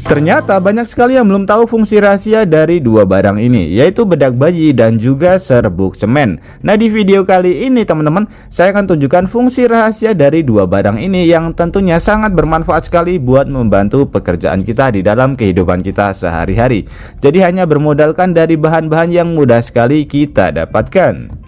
Ternyata banyak sekali yang belum tahu fungsi rahasia dari dua barang ini, yaitu bedak bayi dan juga serbuk semen. Nah, di video kali ini teman-teman, saya akan tunjukkan fungsi rahasia dari dua barang ini yang tentunya sangat bermanfaat sekali buat membantu pekerjaan kita di dalam kehidupan kita sehari-hari. Jadi hanya bermodalkan dari bahan-bahan yang mudah sekali kita dapatkan.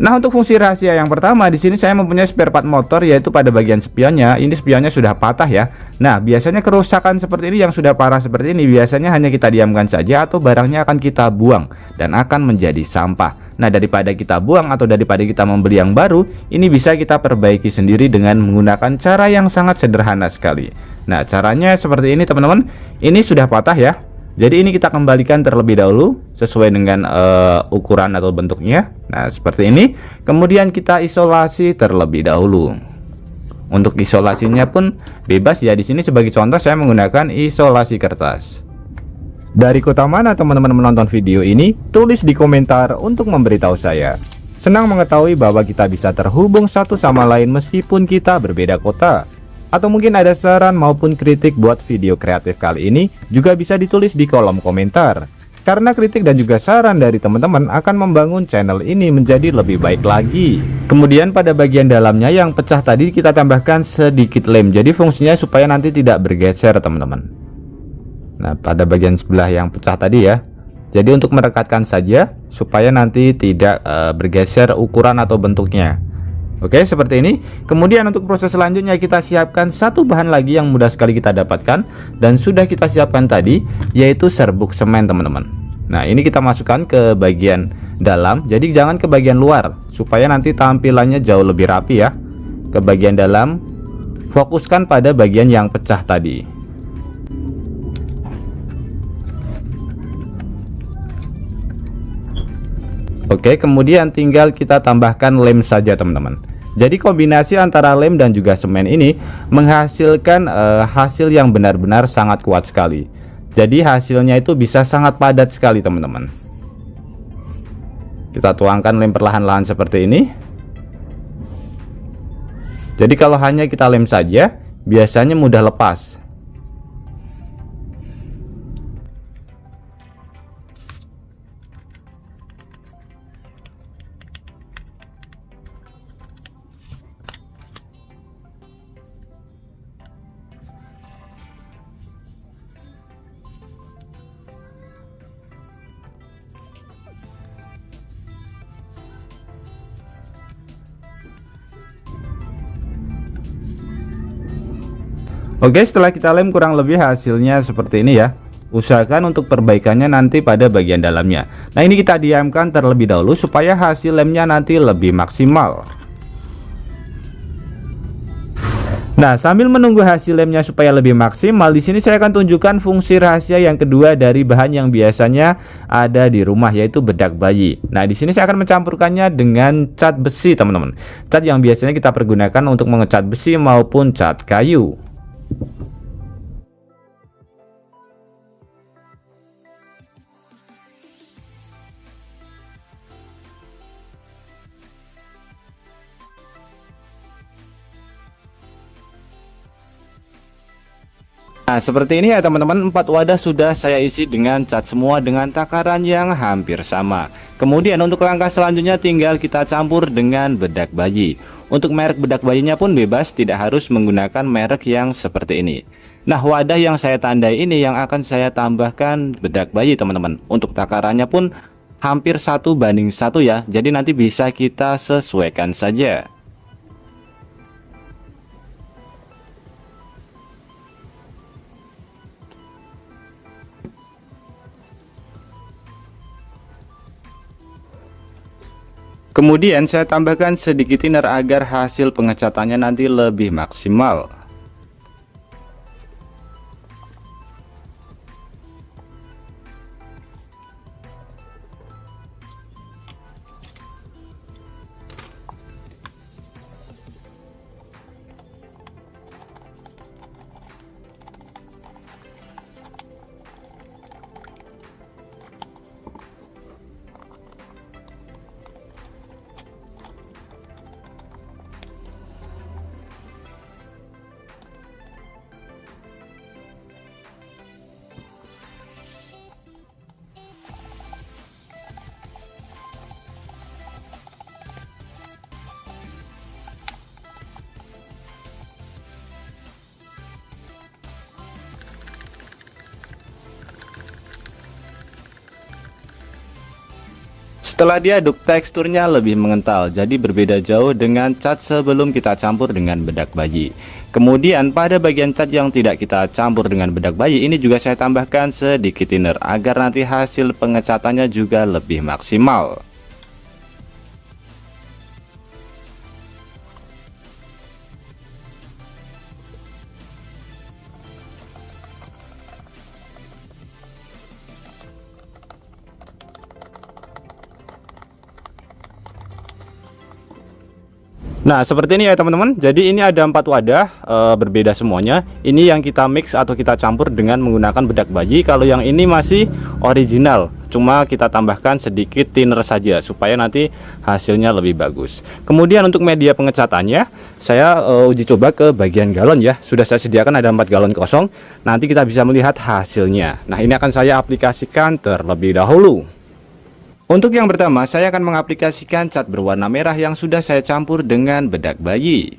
Nah, untuk fungsi rahasia yang pertama di sini saya mempunyai spare part motor, yaitu pada bagian spionnya. Ini spionnya sudah patah ya. Nah, biasanya kerusakan seperti ini yang sudah parah seperti ini biasanya hanya kita diamkan saja atau barangnya akan kita buang dan akan menjadi sampah. Nah, daripada kita buang atau daripada kita membeli yang baru, ini bisa kita perbaiki sendiri dengan menggunakan cara yang sangat sederhana sekali. Nah, caranya seperti ini teman-teman. Ini sudah patah ya. Jadi ini kita kembalikan terlebih dahulu sesuai dengan ukuran atau bentuknya. Nah, seperti ini. Kemudian kita isolasi terlebih dahulu. Untuk isolasinya pun bebas ya. Di sini sebagai contoh saya menggunakan isolasi kertas. Dari kota mana teman-teman menonton video ini? Tulis di komentar untuk memberitahu saya. Senang mengetahui bahwa kita bisa terhubung satu sama lain meskipun kita berbeda kota. Atau mungkin ada saran maupun kritik buat video kreatif kali ini juga bisa ditulis di kolom komentar. Karena kritik dan juga saran dari teman-teman akan membangun channel ini menjadi lebih baik lagi. Kemudian pada bagian dalamnya yang pecah tadi kita tambahkan sedikit lem. Jadi fungsinya supaya nanti tidak bergeser teman-teman. Nah, pada bagian sebelah yang pecah tadi ya. Jadi untuk merekatkan saja supaya nanti tidak bergeser ukuran atau bentuknya. Oke, seperti ini. Kemudian untuk proses selanjutnya kita siapkan satu bahan lagi yang mudah sekali kita dapatkan dan sudah kita siapkan tadi, yaitu serbuk semen teman-teman. Nah, ini kita masukkan ke bagian dalam, jadi jangan ke bagian luar supaya nanti tampilannya jauh lebih rapi ya. Ke bagian dalam, fokuskan pada bagian yang pecah tadi. Oke, kemudian tinggal kita tambahkan lem saja teman-teman. Jadi kombinasi antara lem dan juga semen ini menghasilkan hasil yang benar-benar sangat kuat sekali. Jadi hasilnya itu bisa sangat padat sekali teman-teman. Kita tuangkan lem perlahan-lahan seperti ini. Jadi kalau hanya kita lem saja biasanya mudah lepas. Oke, setelah kita lem kurang lebih hasilnya seperti ini ya. Usahakan untuk perbaikannya nanti pada bagian dalamnya. Nah, ini kita diamkan terlebih dahulu supaya hasil lemnya nanti lebih maksimal. Nah, sambil menunggu hasil lemnya supaya lebih maksimal, di sini saya akan tunjukkan fungsi rahasia yang kedua dari bahan yang biasanya ada di rumah, yaitu bedak bayi. Nah, di sini saya akan mencampurkannya dengan cat besi, teman-teman. Cat yang biasanya kita pergunakan untuk mengecat besi maupun cat kayu. Nah, seperti ini ya teman-teman, 4 wadah sudah saya isi dengan cat semua dengan takaran yang hampir sama. Kemudian untuk langkah selanjutnya tinggal kita campur dengan bedak bayi. Untuk merek bedak bayinya pun bebas, tidak harus menggunakan merek yang seperti ini. Nah, wadah yang saya tandai ini yang akan saya tambahkan bedak bayi teman-teman. Untuk takarannya pun hampir 1:1 ya. Jadi nanti bisa kita sesuaikan saja. Kemudian saya tambahkan sedikit thinner agar hasil pengecatannya nanti lebih maksimal. Setelah diaduk, teksturnya lebih mengental, jadi berbeda jauh dengan cat sebelum kita campur dengan bedak bayi. Kemudian pada bagian cat yang tidak kita campur dengan bedak bayi, ini juga saya tambahkan sedikit thinner agar nanti hasil pengecatannya juga lebih maksimal. Nah, seperti ini ya teman-teman. Jadi ini ada 4 wadah, berbeda semuanya. Ini yang kita mix atau kita campur dengan menggunakan bedak bayi. Kalau yang ini masih original, cuma kita tambahkan sedikit thinner saja supaya nanti hasilnya lebih bagus. Kemudian untuk media pengecatannya, saya uji coba ke bagian galon ya. Sudah saya sediakan ada 4 galon kosong. Nanti kita bisa melihat hasilnya. Nah, ini akan saya aplikasikan terlebih dahulu. Untuk yang pertama, saya akan mengaplikasikan cat berwarna merah yang sudah saya campur dengan bedak bayi.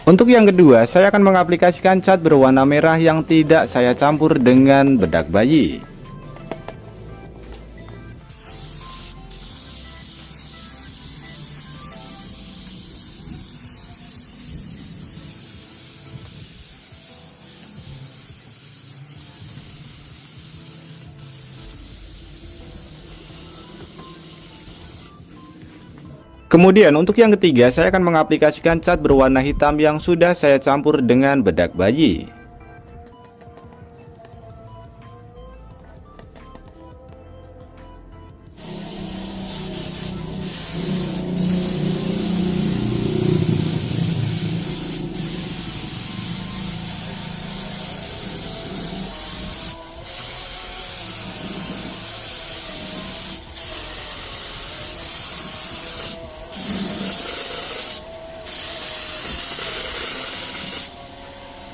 Untuk yang kedua, saya akan mengaplikasikan cat berwarna merah yang tidak saya campur dengan bedak bayi. Kemudian untuk yang ketiga, saya akan mengaplikasikan cat berwarna hitam yang sudah saya campur dengan bedak bayi.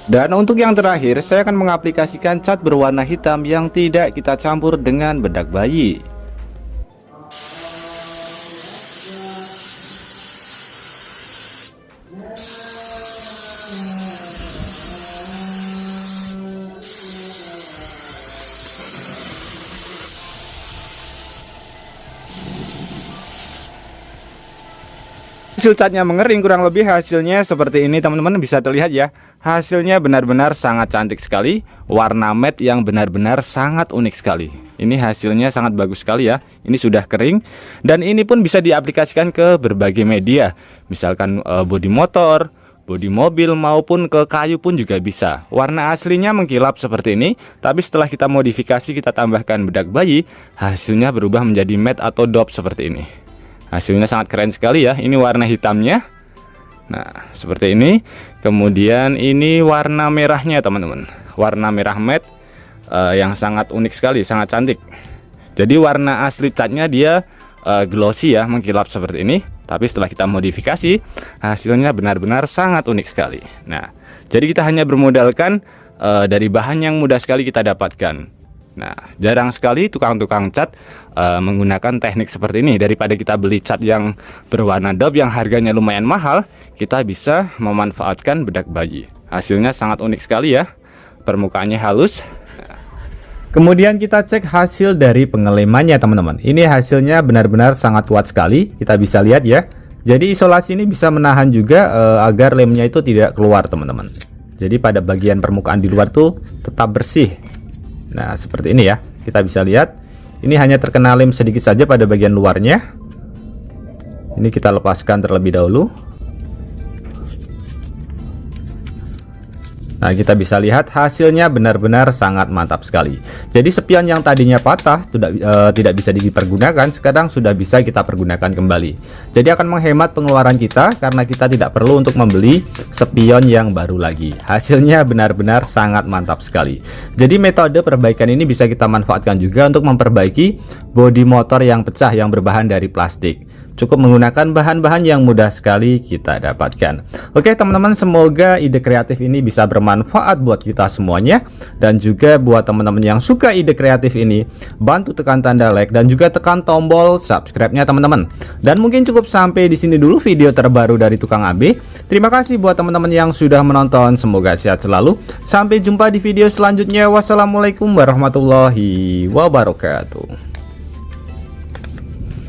Dan untuk yang terakhir, saya akan mengaplikasikan cat berwarna hitam yang tidak kita campur dengan bedak bayi. Hasil catnya mengering, kurang lebih hasilnya seperti ini teman-teman, bisa terlihat ya. Hasilnya benar-benar sangat cantik sekali, warna matte yang benar-benar sangat unik sekali. Ini hasilnya sangat bagus sekali ya. Ini sudah kering dan ini pun bisa diaplikasikan ke berbagai media, misalkan bodi motor, bodi mobil maupun ke kayu pun juga bisa. Warna aslinya mengkilap seperti ini, tapi setelah kita modifikasi, kita tambahkan bedak bayi, hasilnya berubah menjadi matte atau dope seperti ini. Hasilnya sangat keren sekali ya. Ini warna hitamnya. Nah, seperti ini. Kemudian ini warna merahnya teman-teman. Warna merah matte yang sangat unik sekali, sangat cantik. Jadi warna asli catnya dia glossy ya, mengkilap seperti ini. Tapi setelah kita modifikasi, hasilnya benar-benar sangat unik sekali. Nah, jadi kita hanya bermodalkan dari bahan yang mudah sekali kita dapatkan. Nah, jarang sekali tukang-tukang cat menggunakan teknik seperti ini. Daripada kita beli cat yang berwarna dope yang harganya lumayan mahal, kita bisa memanfaatkan bedak bayi. Hasilnya sangat unik sekali ya. Permukaannya halus. Kemudian kita cek hasil dari pengelemannya teman-teman. Ini hasilnya benar-benar sangat kuat sekali. Kita bisa lihat ya. Jadi isolasi ini bisa menahan juga agar lemnya itu tidak keluar teman-teman. Jadi pada bagian permukaan di luar tuh tetap bersih. Nah, seperti ini ya. Kita bisa lihat Ini hanya terkena lem sedikit saja pada bagian luarnya. Ini kita lepaskan terlebih dahulu. Nah, kita bisa lihat hasilnya benar-benar sangat mantap sekali. Jadi spion yang tadinya patah tidak bisa dipergunakan, sekarang sudah bisa kita pergunakan kembali. Jadi akan menghemat pengeluaran kita karena kita tidak perlu untuk membeli spion yang baru lagi. Hasilnya benar-benar sangat mantap sekali. Jadi metode perbaikan ini bisa kita manfaatkan juga untuk memperbaiki bodi motor yang pecah yang berbahan dari plastik. Cukup menggunakan bahan-bahan yang mudah sekali kita dapatkan. Oke teman-teman, semoga ide kreatif ini bisa bermanfaat buat kita semuanya. Dan juga buat teman-teman yang suka ide kreatif ini, bantu tekan tanda like dan juga tekan tombol subscribe-nya teman-teman. Dan mungkin cukup sampai di sini dulu video terbaru dari Tukang AB. Terima kasih buat teman-teman yang sudah menonton. Semoga sehat selalu. Sampai jumpa di video selanjutnya. Wassalamualaikum warahmatullahi wabarakatuh.